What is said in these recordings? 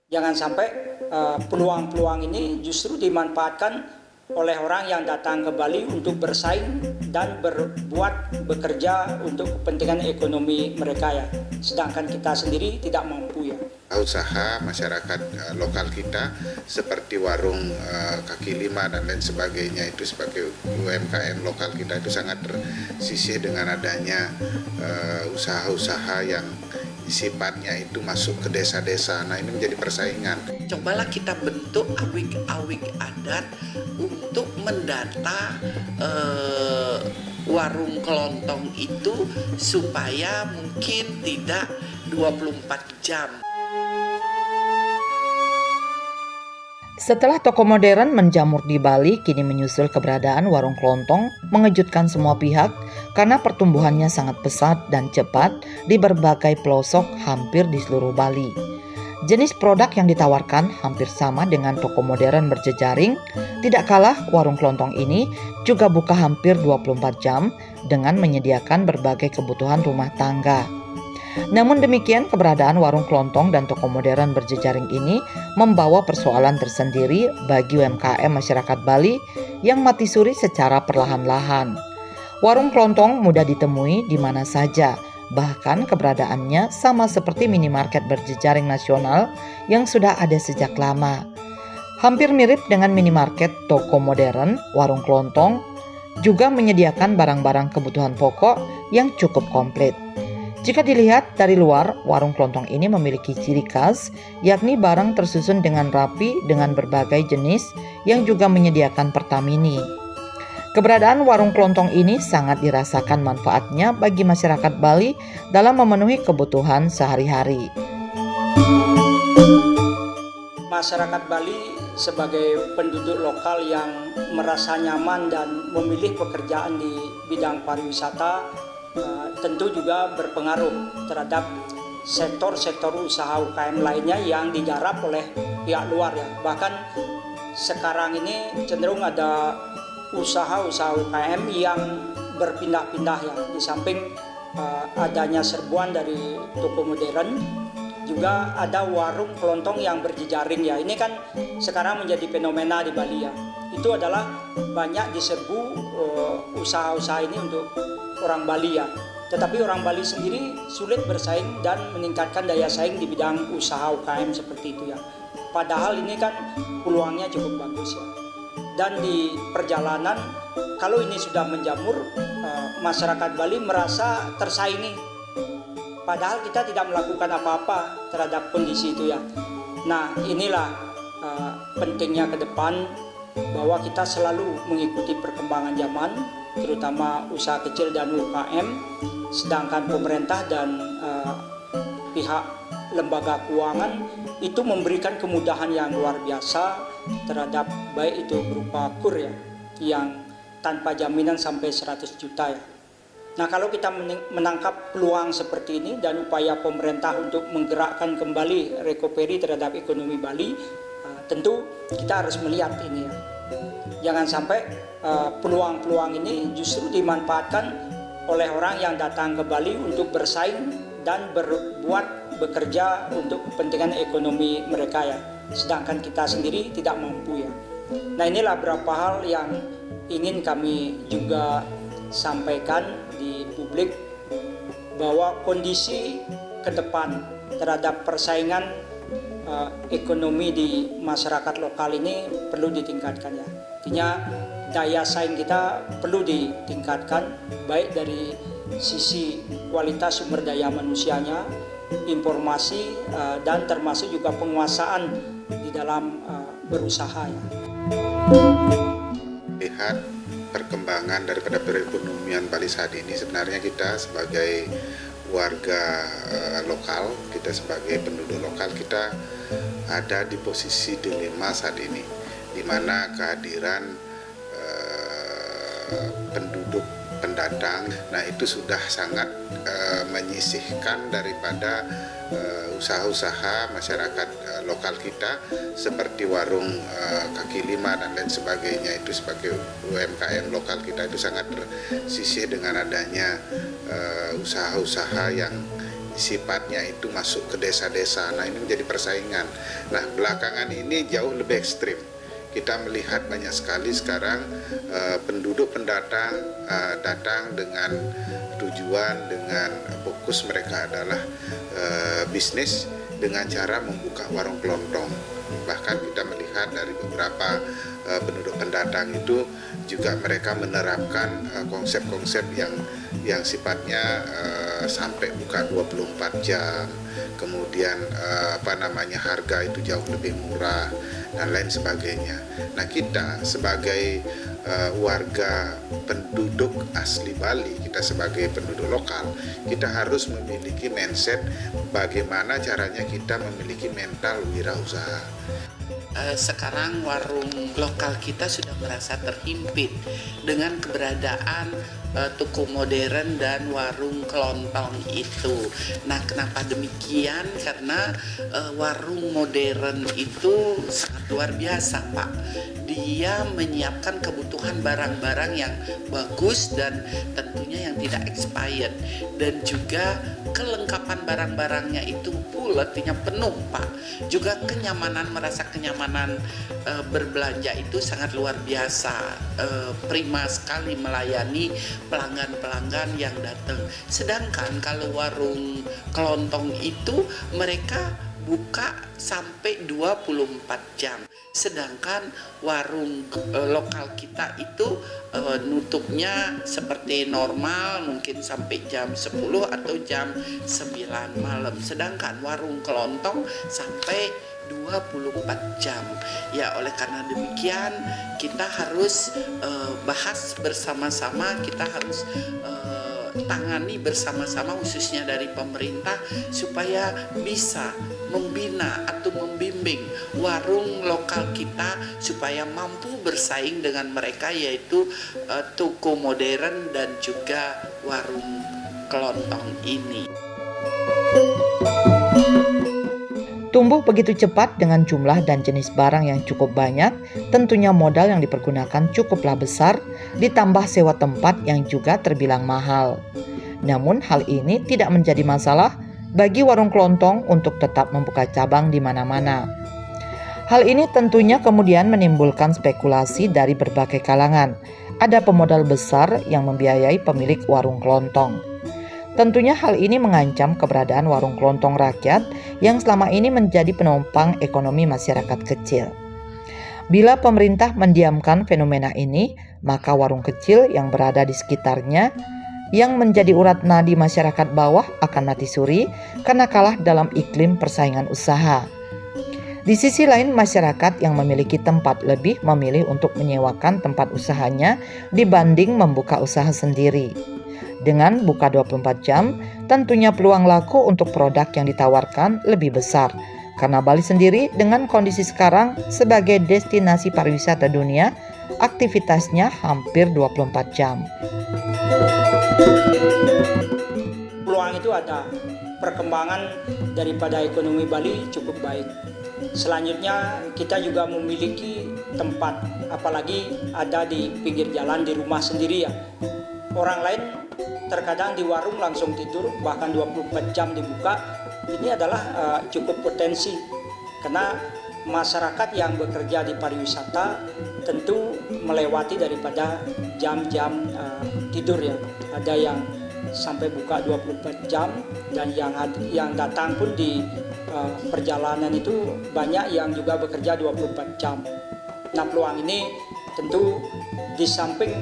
Jangan sampai peluang-peluang ini justru dimanfaatkan oleh orang yang datang ke Bali untuk bersaing dan bekerja untuk kepentingan ekonomi mereka ya. Sedangkan kita sendiri tidak mampu ya. Usaha masyarakat lokal kita seperti warung kaki lima dan lain sebagainya itu sebagai UMKM lokal kita itu sangat tersisih dengan adanya usaha-usaha yang sifatnya itu masuk ke desa-desa. Nah, ini menjadi persaingan. Cobalah kita bentuk awik-awik adat untuk mendata warung kelontong itu supaya mungkin tidak 24 jam. Setelah toko modern menjamur di Bali, kini menyusul keberadaan warung kelontong mengejutkan semua pihak karena pertumbuhannya sangat pesat dan cepat di berbagai pelosok hampir di seluruh Bali. Jenis produk yang ditawarkan hampir sama dengan toko modern berjejaring, tidak kalah warung kelontong ini juga buka hampir 24 jam dengan menyediakan berbagai kebutuhan rumah tangga. Namun demikian, keberadaan warung kelontong dan toko modern berjejaring ini membawa persoalan tersendiri bagi UMKM masyarakat Bali yang mati suri secara perlahan-lahan. Warung kelontong mudah ditemui di mana saja, bahkan keberadaannya sama seperti minimarket berjejaring nasional yang sudah ada sejak lama. Hampir mirip dengan minimarket toko modern, warung kelontong juga menyediakan barang-barang kebutuhan pokok yang cukup komplit. Jika dilihat dari luar, warung kelontong ini memiliki ciri khas, yakni barang tersusun dengan rapi dengan berbagai jenis yang juga menyediakan pertamini. Keberadaan warung kelontong ini sangat dirasakan manfaatnya bagi masyarakat Bali dalam memenuhi kebutuhan sehari-hari. Masyarakat Bali sebagai penduduk lokal yang merasa nyaman dan memilih pekerjaan di bidang pariwisata tentu juga berpengaruh terhadap sektor-sektor usaha UKM lainnya yang digarap oleh pihak luar ya. Bahkan sekarang ini cenderung ada usaha-usaha UKM yang berpindah-pindah ya. Di samping adanya serbuan dari toko modern, juga ada warung kelontong yang berjejaring ya. Ini kan sekarang menjadi fenomena di Bali ya. Itu adalah banyak diserbu usaha-usaha ini untuk orang Bali ya. Tetapi orang Bali sendiri sulit bersaing dan meningkatkan daya saing di bidang usaha UKM seperti itu ya. Padahal ini kan peluangnya cukup bagus ya. Dan di perjalanan kalau ini sudah menjamur, masyarakat Bali merasa tersaingi. Padahal kita tidak melakukan apa-apa terhadap kondisi itu ya. Nah, inilah pentingnya ke depan bahwa kita selalu mengikuti perkembangan zaman, terutama usaha kecil dan UKM, sedangkan pemerintah dan pihak lembaga keuangan itu memberikan kemudahan yang luar biasa terhadap baik itu berupa kur ya, yang tanpa jaminan sampai 100 juta ya. Nah, kalau kita menangkap peluang seperti ini dan upaya pemerintah untuk menggerakkan kembali recovery terhadap ekonomi Bali, tentu kita harus melihat ini ya. Jangan sampai peluang-peluang ini justru dimanfaatkan oleh orang yang datang ke Bali untuk bersaing dan bekerja untuk kepentingan ekonomi mereka ya. Sedangkan kita sendiri tidak mampu ya. Nah, inilah beberapa hal yang ingin kami juga sampaikan di publik, bahwa kondisi ke depan terhadap persaingan ekonomi di masyarakat lokal ini perlu ditingkatkan ya. Artinya daya saing kita perlu ditingkatkan baik dari sisi kualitas sumber daya manusianya, informasi dan termasuk juga penguasaan di dalam berusaha ya. Lihat perkembangan daripada perekonomian Bali saat ini, sebenarnya kita sebagai warga lokal, kita sebagai penduduk lokal, kita ada di posisi dilema saat ini, di mana kehadiran penduduk pendatang, nah itu sudah sangat menyisihkan daripada usaha-usaha masyarakat lokal kita seperti warung kaki lima dan lain sebagainya, itu sebagai UMKM lokal kita itu sangat tersisih dengan adanya usaha-usaha yang sifatnya itu masuk ke desa-desa. Nah, ini menjadi persaingan. Nah, belakangan ini jauh lebih ekstrim. Kita melihat banyak sekali sekarang penduduk pendatang datang dengan tujuan, dengan fokus mereka adalah bisnis dengan cara membuka warung kelontong. Bahkan kita melihat dari beberapa penduduk pendatang itu juga mereka menerapkan konsep-konsep yang sifatnya sampai buka 24 jam, kemudian harga itu jauh lebih murah dan lain sebagainya. Nah, kita sebagai warga penduduk asli Bali, kita sebagai penduduk lokal, kita harus memiliki mindset bagaimana caranya kita memiliki mental wirausaha. Sekarang warung lokal kita sudah merasa terhimpit dengan keberadaan toko modern dan warung kelontong itu. Nah, kenapa demikian? Karena warung modern itu sangat luar biasa, Pak. Dia menyiapkan kebutuhan barang-barang yang bagus dan tentunya yang tidak expired, dan juga kelengkapan barang-barangnya itu full, artinya penuh, Pak. Juga kenyamanan, merasa kenyamanan berbelanja itu sangat luar biasa, prima sekali melayani pelanggan-pelanggan yang datang. Sedangkan kalau warung kelontong itu mereka buka sampai 24 jam. Sedangkan warung lokal kita itu nutupnya seperti normal mungkin sampai jam 10 atau jam 9 malam. Sedangkan warung kelontong sampai 24 jam. Ya, oleh karena demikian kita harus bahas bersama-sama, kita harus tangani bersama-sama khususnya dari pemerintah supaya bisa membina atau membimbing warung lokal kita supaya mampu bersaing dengan mereka, yaitu toko modern dan juga warung kelontong ini. Tumbuh begitu cepat dengan jumlah dan jenis barang yang cukup banyak, tentunya modal yang dipergunakan cukuplah besar, ditambah sewa tempat yang juga terbilang mahal. Namun hal ini tidak menjadi masalah bagi warung kelontong untuk tetap membuka cabang di mana-mana. Hal ini tentunya kemudian menimbulkan spekulasi dari berbagai kalangan. Ada pemodal besar yang membiayai pemilik warung kelontong. Tentunya hal ini mengancam keberadaan warung kelontong rakyat yang selama ini menjadi penopang ekonomi masyarakat kecil. Bila pemerintah mendiamkan fenomena ini, maka warung kecil yang berada di sekitarnya yang menjadi urat nadi masyarakat bawah akan mati suri karena kalah dalam iklim persaingan usaha. Di sisi lain, masyarakat yang memiliki tempat lebih memilih untuk menyewakan tempat usahanya dibanding membuka usaha sendiri. Dengan buka 24 jam, tentunya peluang laku untuk produk yang ditawarkan lebih besar. Karena Bali sendiri dengan kondisi sekarang sebagai destinasi pariwisata dunia, aktivitasnya hampir 24 jam. Peluang itu ada, perkembangan daripada ekonomi Bali cukup baik. Selanjutnya kita juga memiliki tempat, apalagi ada di pinggir jalan di rumah sendiri ya. Orang lain terkadang di warung langsung tidur, bahkan 24 jam dibuka. Ini adalah cukup potensi, karena masyarakat yang bekerja di pariwisata tentu melewati daripada jam-jam tidur ya. Ada yang sampai buka 24 jam, dan yang datang pun di perjalanan itu banyak yang juga bekerja 24 jam. Nah, peluang ini tentu di samping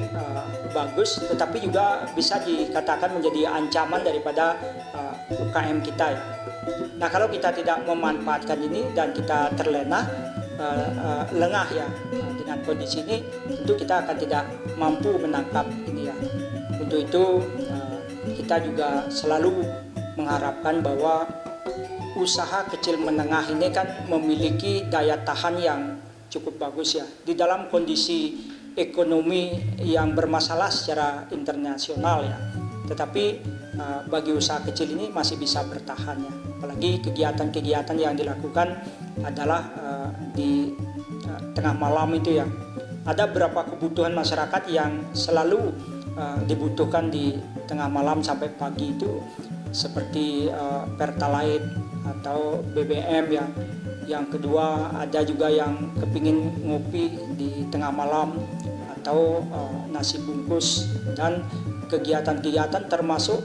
bagus, tetapi juga bisa dikatakan menjadi ancaman daripada UKM kita ya. Nah, kalau kita tidak memanfaatkan ini dan kita terlena, lengah ya dengan kondisi ini, tentu kita akan tidak mampu menangkap ini ya. Untuk itu kita juga selalu mengharapkan bahwa usaha kecil menengah ini kan memiliki daya tahan yang cukup bagus ya. Di dalam kondisi ekonomi yang bermasalah secara internasional ya. Tetapi bagi usaha kecil ini masih bisa bertahan ya. Apalagi kegiatan-kegiatan yang dilakukan adalah di tengah malam itu ya. Ada beberapa kebutuhan masyarakat yang selalu dibutuhkan di tengah malam sampai pagi itu. seperti Pertalite atau BBM ya. Yang kedua ada juga yang kepingin ngopi di tengah malam atau nasi bungkus, dan kegiatan-kegiatan termasuk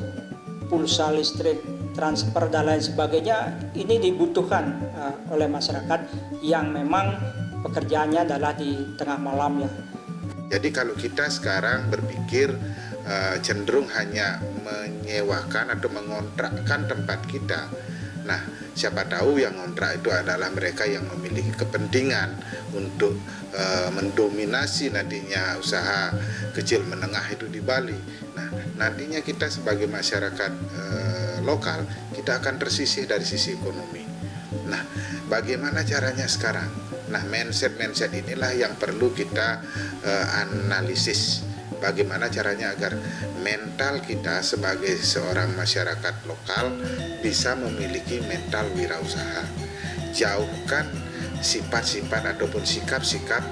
pulsa listrik, transfer dan lain sebagainya ini dibutuhkan oleh masyarakat yang memang pekerjaannya adalah di tengah malam ya. Jadi kalau kita sekarang berpikir cenderung hanya menyewakan atau mengontrakkan tempat kita, nah siapa tahu yang ngontrak itu adalah mereka yang memiliki kepentingan untuk mendominasi nantinya usaha kecil menengah itu di Bali. Nah nantinya kita sebagai masyarakat lokal kita akan tersisih dari sisi ekonomi. Nah bagaimana caranya sekarang? Nah mindset inilah yang perlu kita analisis. Bagaimana caranya agar mental kita sebagai seorang masyarakat lokal bisa memiliki mental wirausaha. Jauhkan sifat-sifat ataupun sikap-sikap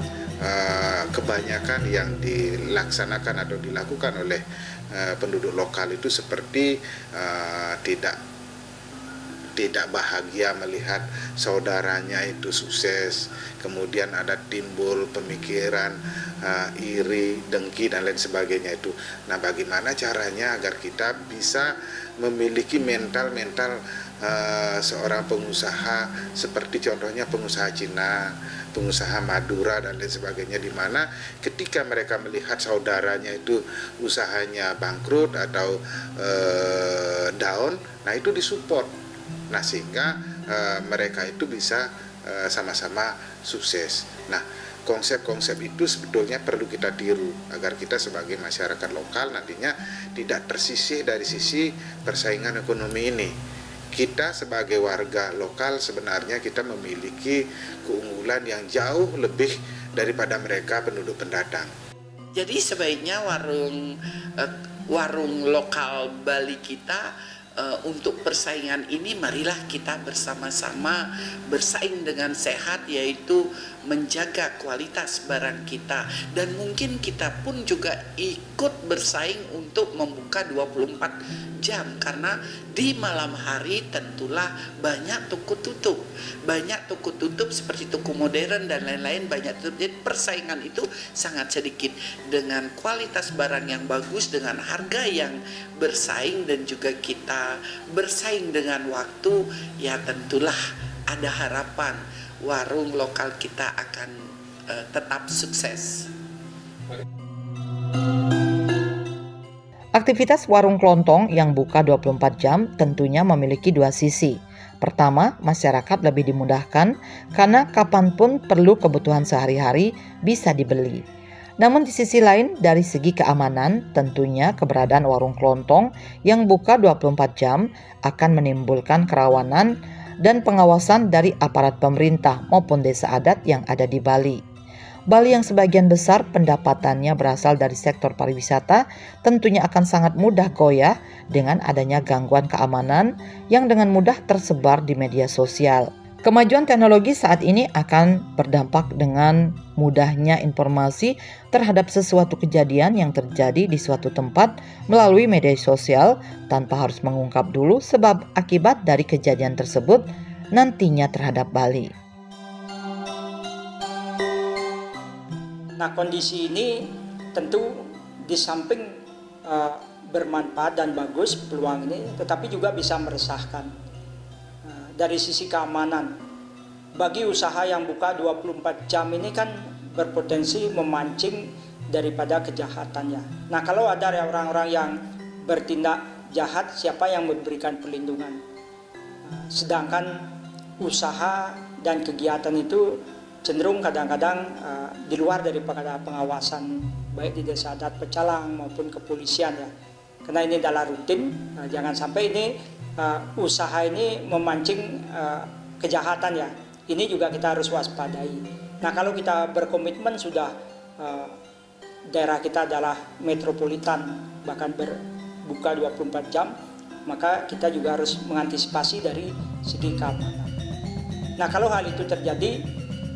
kebanyakan yang dilaksanakan atau dilakukan oleh penduduk lokal itu seperti tidak bahagia melihat saudaranya itu sukses, kemudian ada timbul pemikiran iri, dengki dan lain sebagainya itu. Nah, bagaimana caranya agar kita bisa memiliki mental seorang pengusaha seperti contohnya pengusaha Cina, pengusaha Madura dan lain sebagainya, di mana ketika mereka melihat saudaranya itu usahanya bangkrut atau down, nah itu disupport. Nah sehingga mereka itu bisa sama-sama sukses. Nah konsep-konsep itu sebetulnya perlu kita tiru agar kita sebagai masyarakat lokal nantinya tidak tersisih dari sisi persaingan ekonomi ini. Kita sebagai warga lokal sebenarnya kita memiliki keunggulan yang jauh lebih daripada mereka penduduk pendatang. Jadi sebaiknya warung lokal Bali kita untuk persaingan ini marilah kita bersama-sama bersaing dengan sehat, yaitu menjaga kualitas barang kita, dan mungkin kita pun juga ikut bersaing untuk membuka 24 jam karena di malam hari tentulah banyak toko tutup seperti toko modern dan lain-lain banyak tutup. Jadi persaingan itu sangat sedikit. Dengan kualitas barang yang bagus, dengan harga yang bersaing, dan juga kita bersaing dengan waktu, ya tentulah ada harapan warung lokal kita akan tetap sukses. Aktivitas warung kelontong yang buka 24 jam tentunya memiliki dua sisi. Pertama, masyarakat lebih dimudahkan karena kapanpun perlu kebutuhan sehari-hari bisa dibeli. Namun di sisi lain, dari segi keamanan, tentunya keberadaan warung kelontong yang buka 24 jam akan menimbulkan kerawanan dan pengawasan dari aparat pemerintah maupun desa adat yang ada di Bali. Bali yang sebagian besar pendapatannya berasal dari sektor pariwisata tentunya akan sangat mudah goyah dengan adanya gangguan keamanan yang dengan mudah tersebar di media sosial. Kemajuan teknologi saat ini akan berdampak dengan mudahnya informasi terhadap sesuatu kejadian yang terjadi di suatu tempat melalui media sosial tanpa harus mengungkap dulu sebab akibat dari kejadian tersebut nantinya terhadap Bali. Nah kondisi ini tentu di samping bermanfaat dan bagus peluang ini, tetapi juga bisa meresahkan. Dari sisi keamanan, bagi usaha yang buka 24 jam ini kan berpotensi memancing daripada kejahatannya. Nah kalau ada orang-orang yang bertindak jahat, siapa yang memberikan perlindungan? Sedangkan usaha dan kegiatan itu cenderung kadang-kadang di luar daripada pengawasan baik di desa adat Pecalang maupun kepolisian ya. Karena ini adalah rutin, jangan sampai ini usaha ini memancing kejahatan ya. Ini juga kita harus waspadai. Nah kalau kita berkomitmen sudah daerah kita adalah metropolitan bahkan berbuka 24 jam, maka kita juga harus mengantisipasi dari segi keamanan. Nah kalau hal itu terjadi,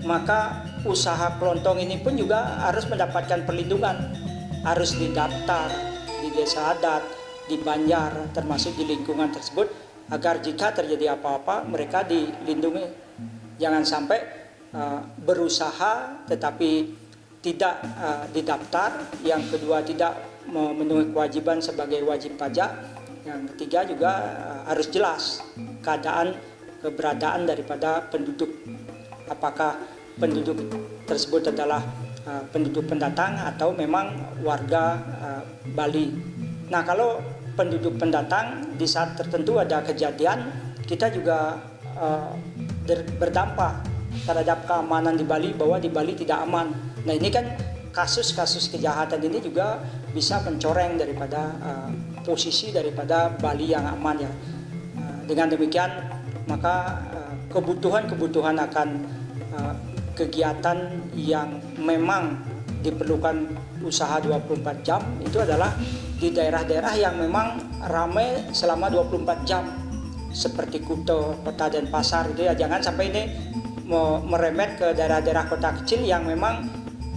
maka usaha kelontong ini pun juga harus mendapatkan perlindungan, harus didaftar di desa adat, di Banjar, termasuk di lingkungan tersebut, agar jika terjadi apa-apa mereka dilindungi. Jangan sampai berusaha tetapi tidak didaftar. Yang kedua, tidak memenuhi kewajiban sebagai wajib pajak. Yang ketiga juga harus jelas keberadaan daripada penduduk. Apakah penduduk tersebut adalah penduduk pendatang atau memang warga Bali. Nah, kalau penduduk pendatang di saat tertentu ada kejadian, kita juga berdampak terhadap keamanan di Bali, bahwa di Bali tidak aman. Nah, ini kan kasus-kasus kejahatan ini juga bisa mencoreng daripada posisi daripada Bali yang aman ya. Dengan demikian maka kebutuhan akan kegiatan yang memang diperlukan usaha 24 jam itu adalah di daerah-daerah yang memang ramai selama 24 jam seperti Kuta, Kota Denpasar itu ya. Jangan sampai ini merembet ke daerah-daerah kota kecil yang memang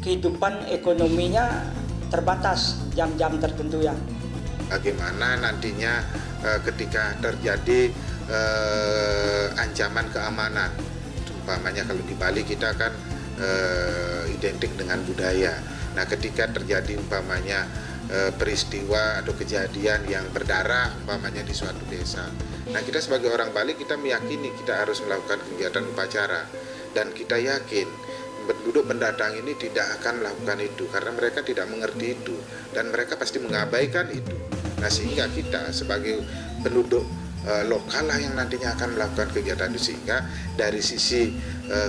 kehidupan ekonominya terbatas jam-jam tertentu ya. Bagaimana nantinya ketika terjadi ancaman keamanan, umpamanya kalau di Bali kita kan identik dengan budaya. Nah, ketika terjadi umpamanya peristiwa atau kejadian yang berdarah umpamanya di suatu desa, nah kita sebagai orang Bali kita meyakini kita harus melakukan kegiatan upacara, dan kita yakin penduduk pendatang ini tidak akan melakukan itu karena mereka tidak mengerti itu dan mereka pasti mengabaikan itu. Nah, sehingga kita sebagai penduduk lokal lah yang nantinya akan melakukan kegiatan itu, sehingga dari sisi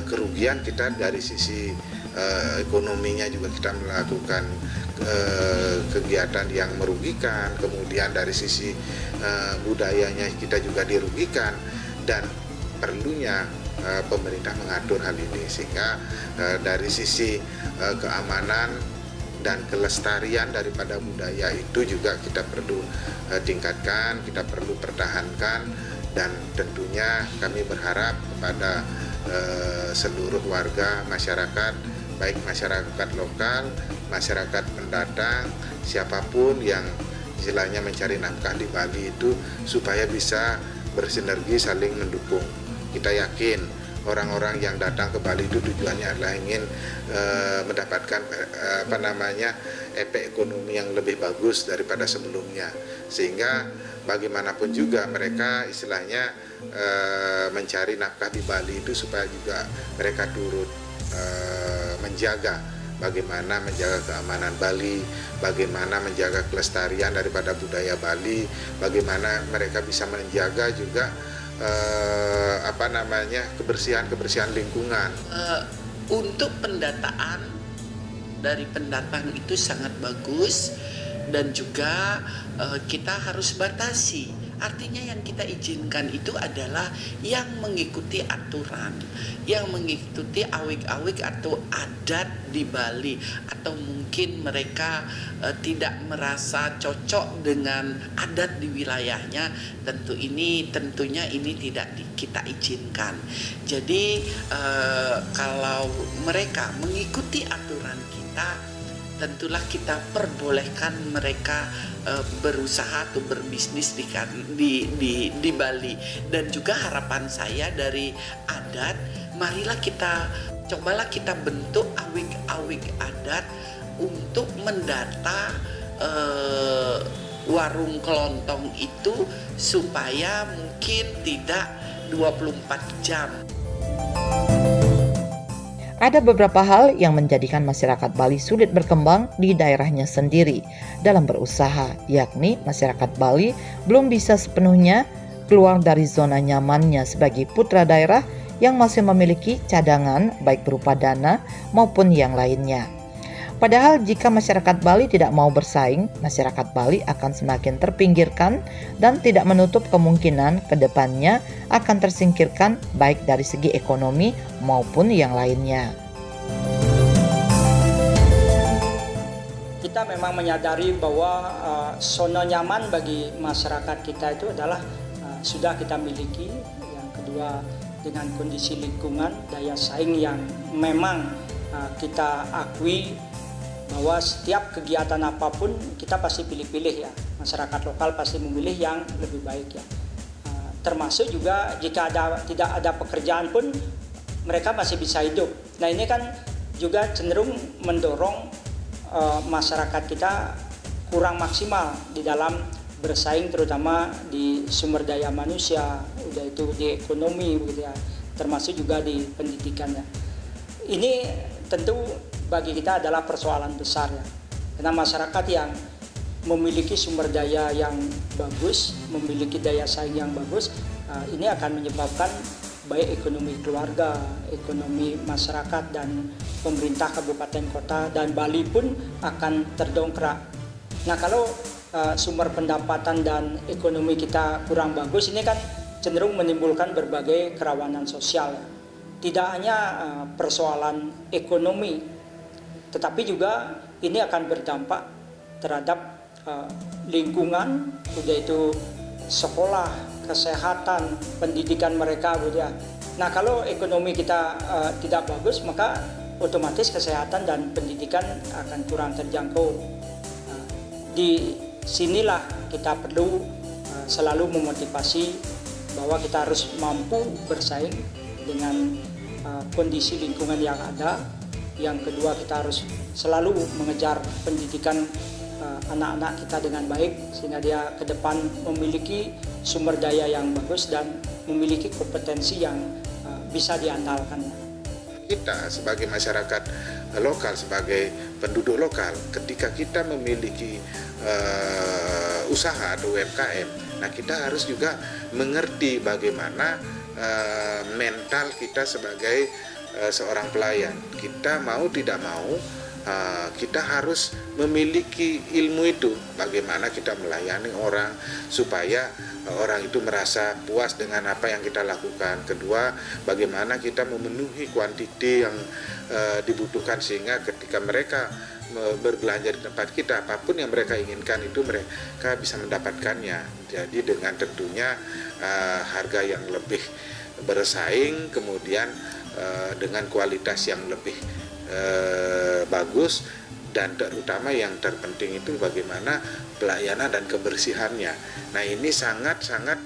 kerugian kita, dari sisi ekonominya juga kita melakukan kegiatan yang merugikan, kemudian dari sisi budayanya kita juga dirugikan, dan perlunya pemerintah mengatur hal ini sehingga dari sisi keamanan dan kelestarian daripada budaya itu juga kita perlu tingkatkan, kita perlu pertahankan, dan tentunya kami berharap kepada seluruh warga masyarakat, baik masyarakat lokal, masyarakat pendatang, siapapun yang istilahnya mencari nafkah di Bali itu supaya bisa bersinergi saling mendukung. Kita yakin orang-orang yang datang ke Bali itu tujuannya adalah ingin mendapatkan efek ekonomi yang lebih bagus daripada sebelumnya, sehingga bagaimanapun juga mereka istilahnya mencari nafkah di Bali itu supaya juga mereka turut menjaga bagaimana menjaga keamanan Bali, bagaimana menjaga kelestarian daripada budaya Bali, bagaimana mereka bisa menjaga juga kebersihan lingkungan. Untuk pendataan dari pendatang itu sangat bagus, dan juga kita harus batasi. Artinya yang kita izinkan itu adalah yang mengikuti aturan, yang mengikuti awik-awik atau adat di Bali, atau mungkin mereka tidak merasa cocok dengan adat di wilayahnya. Tentunya ini tidak kita izinkan. Jadi kalau mereka mengikuti aturan kita, tentulah kita perbolehkan mereka berusaha atau berbisnis di Bali. Dan juga harapan saya dari adat, cobalah kita bentuk awik-awik adat untuk mendata warung kelontong itu supaya mungkin tidak 24 jam. Ada beberapa hal yang menjadikan masyarakat Bali sulit berkembang di daerahnya sendiri dalam berusaha, yakni masyarakat Bali belum bisa sepenuhnya keluar dari zona nyamannya sebagai putra daerah yang masih memiliki cadangan baik berupa dana maupun yang lainnya. Padahal jika masyarakat Bali tidak mau bersaing, masyarakat Bali akan semakin terpinggirkan dan tidak menutup kemungkinan ke depannya akan tersingkirkan baik dari segi ekonomi maupun yang lainnya. Kita memang menyadari bahwa zona nyaman bagi masyarakat kita itu adalah sudah kita miliki. Yang kedua, dengan kondisi lingkungan, daya saing yang memang kita akui bahwa setiap kegiatan apapun kita pasti pilih-pilih ya. Masyarakat lokal pasti memilih yang lebih baik ya. Termasuk juga jika tidak ada pekerjaan pun mereka masih bisa hidup. Nah ini kan juga cenderung mendorong masyarakat kita kurang maksimal di dalam bersaing, terutama di sumber daya manusia, udah itu di ekonomi begitu ya, termasuk juga di pendidikannya. Ini tentu bagi kita adalah persoalan besar ya, karena masyarakat yang memiliki sumber daya yang bagus, memiliki daya saing yang bagus, ini akan menyebabkan baik ekonomi keluarga, ekonomi masyarakat dan pemerintah kabupaten kota dan Bali pun akan terdongkrak. Nah kalau sumber pendapatan dan ekonomi kita kurang bagus, ini kan cenderung menimbulkan berbagai kerawanan sosial. Tidak hanya persoalan ekonomi, tetapi juga ini akan berdampak terhadap lingkungan, udah itu sekolah, kesehatan, pendidikan mereka, ya. Nah kalau ekonomi kita tidak bagus, maka otomatis kesehatan dan pendidikan akan kurang terjangkau. Di sinilah kita perlu selalu memotivasi bahwa kita harus mampu bersaing dengan kondisi lingkungan yang ada. Yang kedua, kita harus selalu mengejar pendidikan anak-anak kita dengan baik sehingga dia ke depan memiliki sumber daya yang bagus dan memiliki kompetensi yang bisa diandalkan. Kita sebagai masyarakat lokal, sebagai penduduk lokal, ketika kita memiliki usaha atau UMKM, nah kita harus juga mengerti bagaimana mental kita sebagai seorang pelayan. Kita mau tidak mau kita harus memiliki ilmu itu, bagaimana kita melayani orang supaya orang itu merasa puas dengan apa yang kita lakukan. Kedua, bagaimana kita memenuhi kuantiti yang dibutuhkan sehingga ketika mereka berbelanja di tempat kita, apapun yang mereka inginkan itu mereka bisa mendapatkannya. Jadi dengan tentunya harga yang lebih bersaing, kemudian dengan kualitas yang lebih bagus, dan terutama yang terpenting itu bagaimana pelayanan dan kebersihannya. Nah ini sangat-sangat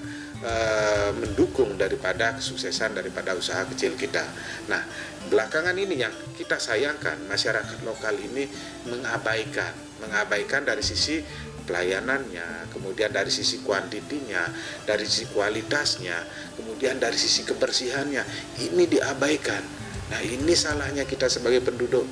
mendukung daripada kesuksesan daripada usaha kecil kita. Nah belakangan ini yang kita sayangkan, masyarakat lokal ini mengabaikan dari sisi pelayanannya, kemudian dari sisi kuantitinya, dari sisi kualitasnya, kemudian dari sisi kebersihannya, ini diabaikan. Nah ini salahnya kita sebagai penduduk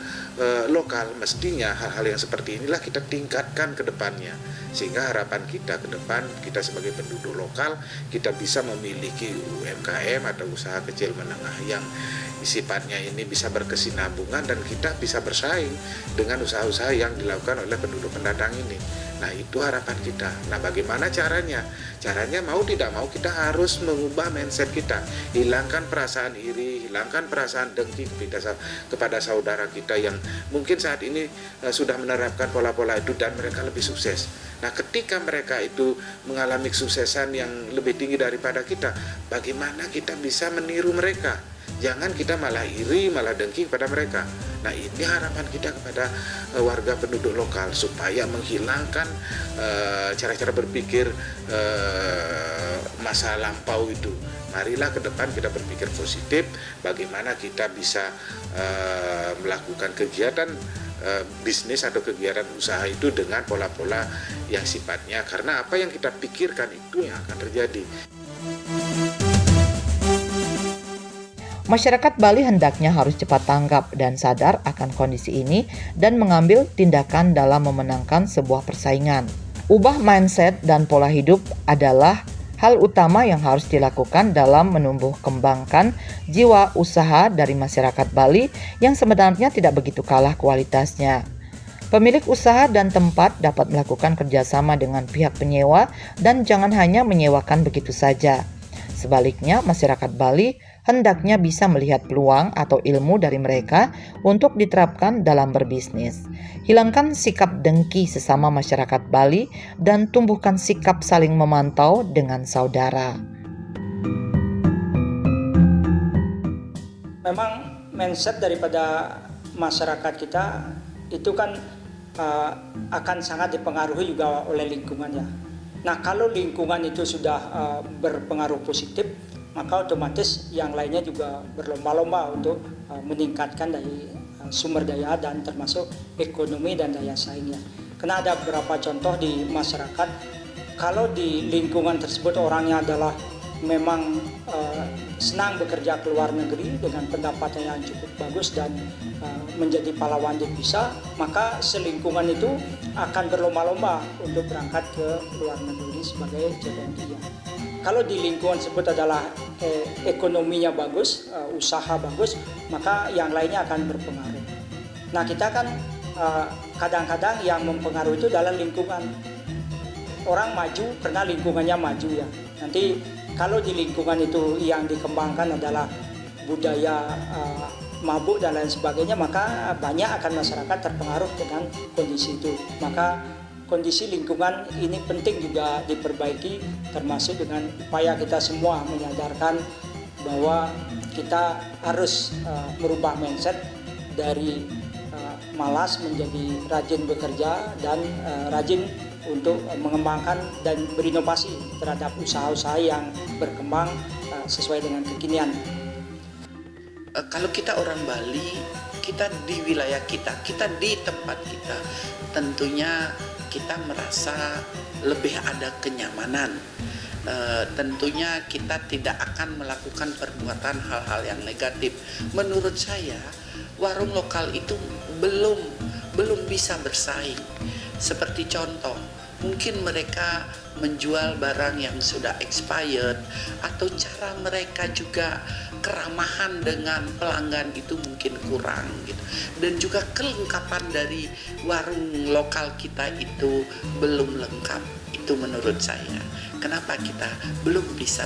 lokal. Mestinya hal-hal yang seperti inilah kita tingkatkan ke depannya, sehingga harapan kita ke depan, kita sebagai penduduk lokal, kita bisa memiliki UMKM atau usaha kecil menengah yang sifatnya ini bisa berkesinambungan dan kita bisa bersaing dengan usaha-usaha yang dilakukan oleh penduduk pendatang ini. Nah itu harapan kita. Nah bagaimana caranya? Caranya mau tidak mau kita harus mengubah mindset kita, hilangkan perasaan iri, hilangkan perasaan dengki kepada saudara kita yang mungkin saat ini sudah menerapkan pola-pola itu dan mereka lebih sukses. Nah ketika mereka itu mengalami kesuksesan yang lebih tinggi daripada kita, bagaimana kita bisa meniru mereka? Jangan kita malah iri, malah dengki kepada mereka. Nah ini harapan kita kepada warga penduduk lokal supaya menghilangkan cara-cara berpikir masa lampau itu. Marilah ke depan kita berpikir positif, bagaimana kita bisa melakukan kegiatan bisnis atau kegiatan usaha itu dengan pola-pola yang sifatnya, karena apa yang kita pikirkan itu yang akan terjadi. Masyarakat Bali hendaknya harus cepat tanggap dan sadar akan kondisi ini dan mengambil tindakan dalam memenangkan sebuah persaingan. Ubah mindset dan pola hidup adalah hal utama yang harus dilakukan dalam menumbuh kembangkan jiwa usaha dari masyarakat Bali yang sebenarnya tidak begitu kalah kualitasnya. Pemilik usaha dan tempat dapat melakukan kerjasama dengan pihak penyewa dan jangan hanya menyewakan begitu saja. Sebaliknya, masyarakat Bali hendaknya bisa melihat peluang atau ilmu dari mereka untuk diterapkan dalam berbisnis. Hilangkan sikap dengki sesama masyarakat Bali dan tumbuhkan sikap saling memantau dengan saudara. Memang mindset daripada masyarakat kita itu kan akan sangat dipengaruhi juga oleh lingkungannya. Nah, kalau lingkungan itu sudah berpengaruh positif, maka otomatis yang lainnya juga berlomba-lomba untuk meningkatkan dari sumber daya dan termasuk ekonomi dan daya saingnya. Karena ada beberapa contoh di masyarakat, kalau di lingkungan tersebut orangnya adalah memang senang bekerja ke luar negeri dengan pendapatan yang cukup bagus dan menjadi pahlawan devisa, maka selingkungan itu akan berlomba-lomba untuk berangkat ke luar negeri sebagai JNI. Kalau di lingkungan tersebut adalah ekonominya bagus, usaha bagus, maka yang lainnya akan berpengaruh. Nah, kita kan kadang-kadang yang mempengaruhi itu dalam lingkungan. Orang maju karena lingkungannya maju ya. Nanti kalau di lingkungan itu yang dikembangkan adalah budaya mabuk dan lain sebagainya, maka banyak akan masyarakat terpengaruh dengan kondisi itu. Maka kondisi lingkungan ini penting juga diperbaiki, termasuk dengan upaya kita semua menyadarkan bahwa kita harus merubah mindset dari malas menjadi rajin bekerja dan rajin untuk mengembangkan dan berinovasi terhadap usaha-usaha yang berkembang sesuai dengan kekinian. Kalau kita orang Bali, kita di wilayah kita di tempat kita, tentunya kita merasa lebih ada kenyamanan. Tentunya kita tidak akan melakukan perbuatan hal-hal yang negatif. Menurut saya, warung lokal itu belum bisa bersaing. Seperti contoh, mungkin mereka menjual barang yang sudah expired, atau cara mereka juga keramahan dengan pelanggan itu mungkin kurang gitu. Dan juga kelengkapan dari warung lokal kita itu belum lengkap. Itu menurut saya. Kenapa kita belum bisa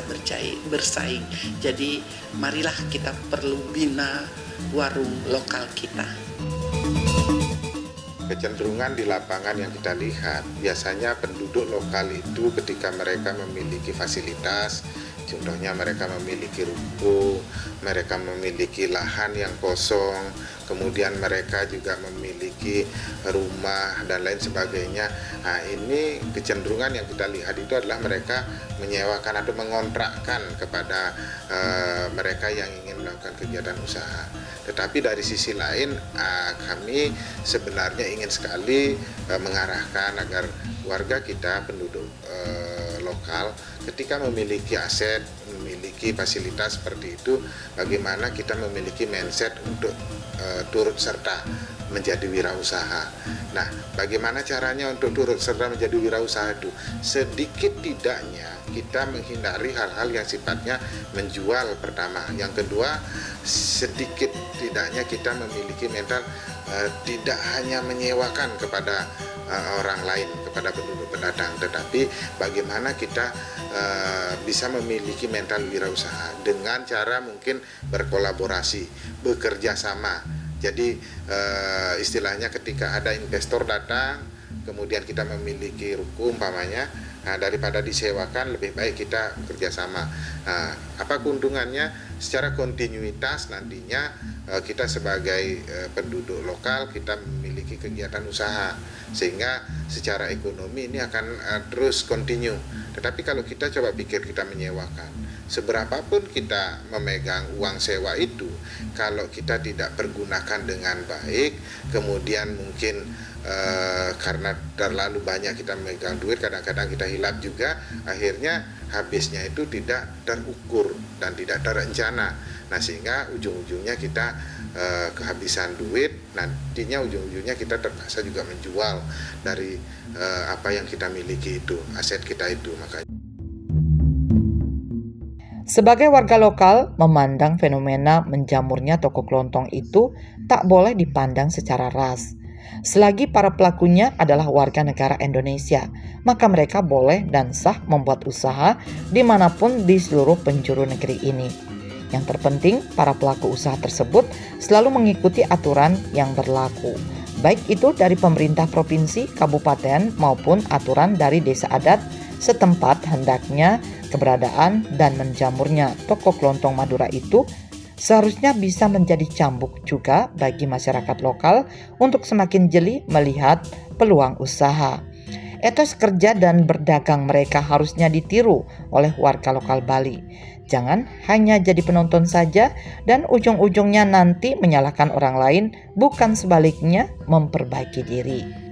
bersaing? Jadi marilah kita perlu bina warung lokal kita. Kecenderungan di lapangan yang kita lihat, biasanya penduduk lokal itu ketika mereka memiliki fasilitas, contohnya mereka memiliki ruko, mereka memiliki lahan yang kosong, kemudian mereka juga memiliki rumah dan lain sebagainya. Nah, ini kecenderungan yang kita lihat itu adalah mereka menyewakan atau mengontrakkan kepada mereka yang ingin melakukan kegiatan usaha. Tetapi dari sisi lain, kami sebenarnya ingin sekali mengarahkan agar warga kita, penduduk lokal, ketika memiliki aset, memiliki fasilitas seperti itu, bagaimana kita memiliki mindset untuk turut serta menjadi wirausaha. Nah, bagaimana caranya untuk turut serta menjadi wirausaha itu? Sedikit tidaknya kita menghindari hal-hal yang sifatnya menjual pertama. Yang kedua, sedikit tidaknya kita memiliki mental tidak hanya menyewakan kepada orang lain, kepada penduduk pendatang, tetapi bagaimana kita bisa memiliki mental wirausaha dengan cara mungkin berkolaborasi, bekerja sama. Jadi istilahnya ketika ada investor datang, kemudian kita memiliki ruko umpamanya, nah, daripada disewakan lebih baik kita bekerja sama. Nah, apa keuntungannya? Secara kontinuitas nantinya kita sebagai penduduk lokal kita memiliki kegiatan usaha, sehingga secara ekonomi ini akan terus kontinu. Tetapi kalau kita coba pikir kita menyewakan, seberapapun kita memegang uang sewa itu, kalau kita tidak pergunakan dengan baik, kemudian mungkin karena terlalu banyak kita memegang duit, kadang-kadang kita hilap juga, akhirnya habisnya itu tidak terukur dan tidak terencana. Nah, sehingga ujung-ujungnya kita kehabisan duit, nantinya ujung-ujungnya kita terpaksa juga menjual dari apa yang kita miliki itu, aset kita itu. Makanya sebagai warga lokal, memandang fenomena menjamurnya toko kelontong itu tak boleh dipandang secara ras. Selagi para pelakunya adalah warga negara Indonesia, maka mereka boleh dan sah membuat usaha dimanapun di seluruh penjuru negeri ini. Yang terpenting, para pelaku usaha tersebut selalu mengikuti aturan yang berlaku, baik itu dari pemerintah provinsi, kabupaten, maupun aturan dari desa adat setempat. Hendaknya keberadaan dan menjamurnya toko kelontong Madura itu seharusnya bisa menjadi cambuk juga bagi masyarakat lokal untuk semakin jeli melihat peluang usaha. Etos kerja dan berdagang mereka harusnya ditiru oleh warga lokal Bali. Jangan hanya jadi penonton saja dan ujung-ujungnya nanti menyalahkan orang lain, bukan sebaliknya memperbaiki diri.